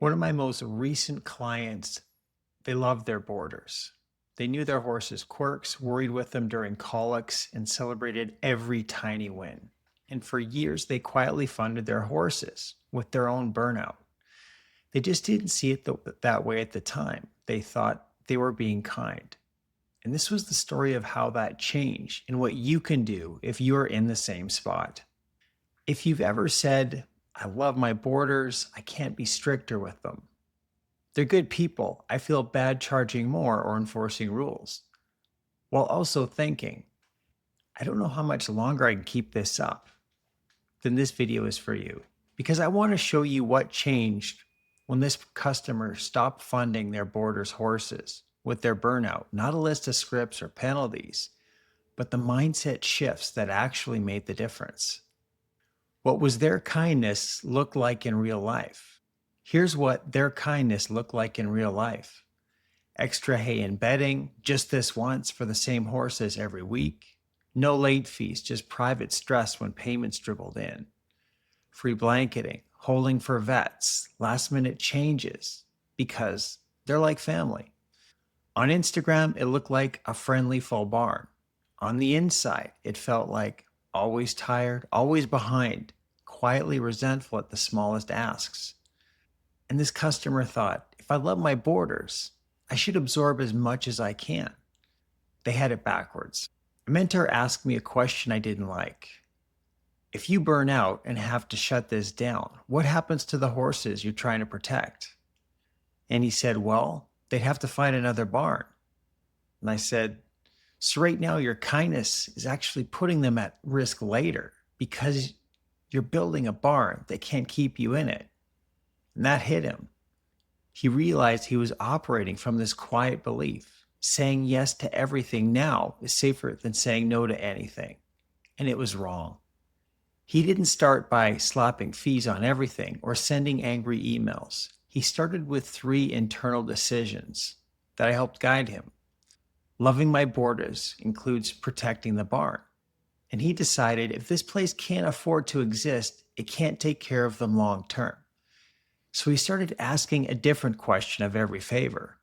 One of my most recent clients, they loved their boarders. They knew their horses' quirks, worried with them during colics, and celebrated every tiny win. And for years, they quietly funded their horses with their own burnout. They just didn't see it that way at the time. They thought they were being kind. And this was the story of how that changed and what you can do if you're in the same spot. If you've ever said, I love my boarders, I can't be stricter with them. They're good people. I feel bad charging more or enforcing rules. While also thinking, I don't know how much longer I can keep this up. Then this video is for you. Because I want to show you what changed when this customer stopped funding their boarders' horses with their burnout. Not a list of scripts or penalties, but the mindset shifts that actually made the difference. What was their kindness look like in real life? Here's what their kindness looked like in real life. Extra hay and bedding, just this once for the same horses every week. No late fees, just private stress when payments dribbled in. Free blanketing, holding for vets, last minute changes, because they're like family. On Instagram, it looked like a friendly full barn. On the inside, it felt like always tired, always behind, quietly resentful at the smallest asks. And this customer thought, if I love my boarders, I should absorb as much as I can. They had it backwards. A mentor asked me a question I didn't like. If you burn out and have to shut this down, what happens to the horses you're trying to protect? And he said, well, they'd have to find another barn. And I said, so right now your kindness is actually putting them at risk later because you're building a barn that can't keep you in it. And that hit him. He realized he was operating from this quiet belief. Saying yes to everything now is safer than saying no to anything. And it was wrong. He didn't start by slapping fees on everything or sending angry emails. He started with 3 internal decisions that I helped guide him. Loving my boarders includes protecting the barn. And he decided if this place can't afford to exist, it can't take care of them long term. So he started asking a different question of every favor.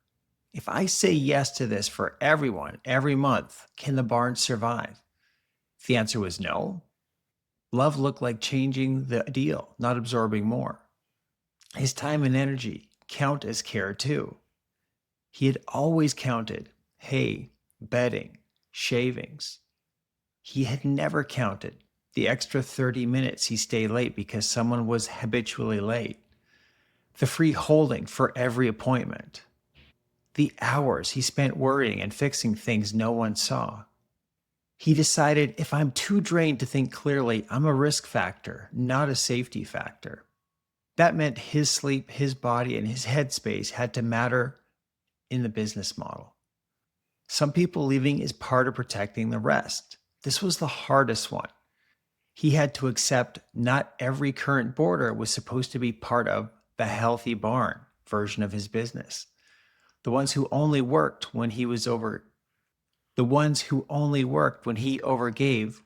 If I say yes to this for everyone every month, can the barn survive? If the answer was no, love looked like changing the deal, not absorbing more. His time and energy count as care too. He had always counted hay, bedding, shavings. He had never counted the extra 30 minutes he stayed late because someone was habitually late, the free holding for every appointment, the hours he spent worrying and fixing things no one saw. He decided if I'm too drained to think clearly, I'm a risk factor, not a safety factor. That meant his sleep, his body, and his headspace had to matter in the business model. Some people leaving is part of protecting the rest. This was the hardest one. He had to accept not every current boarder was supposed to be part of the healthy barn version of his business. The ones who only worked when he overgave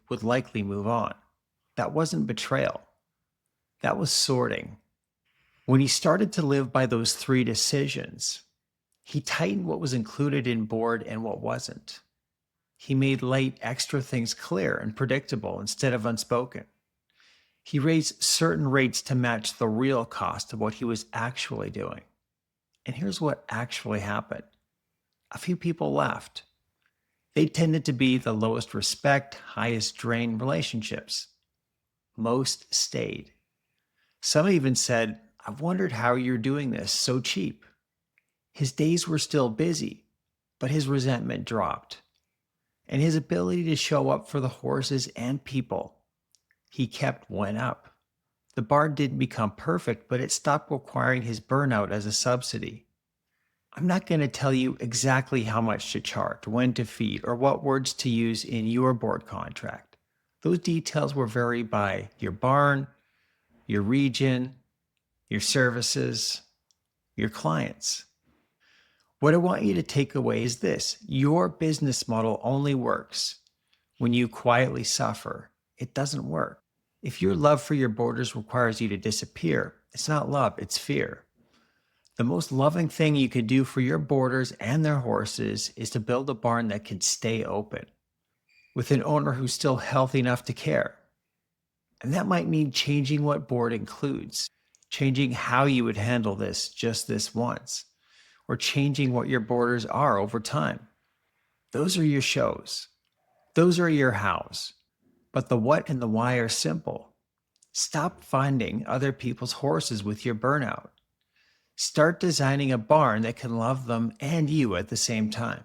would likely move on. That wasn't betrayal. That was sorting. When he started to live by those 3 decisions, he tightened what was included in board and what wasn't. He made late extra things clear and predictable instead of unspoken. He raised certain rates to match the real cost of what he was actually doing. And here's what actually happened. A few people left. They tended to be the lowest respect, highest drain relationships. Most stayed. Some even said, I've wondered how you're doing this so cheap. His days were still busy, but his resentment dropped. And his ability to show up for the horses and people he kept went up. The barn didn't become perfect, but it stopped requiring his burnout as a subsidy. I'm not going to tell you exactly how much to charge, when to feed, or what words to use in your board contract. Those details will vary by your barn, your region, your services, your clients. What I want you to take away is this: your business model only works when you quietly suffer. It doesn't work. If your love for your boarders requires you to disappear, it's not love, it's fear. The most loving thing you could do for your boarders and their horses is to build a barn that can stay open with an owner who's still healthy enough to care. And that might mean changing what board includes, changing how you would handle this just this once, or changing what your borders are over time. Those are your shows. Those are your hows. But the what and the why are simple. Stop finding other people's horses with your burnout. Start designing a barn that can love them and you at the same time.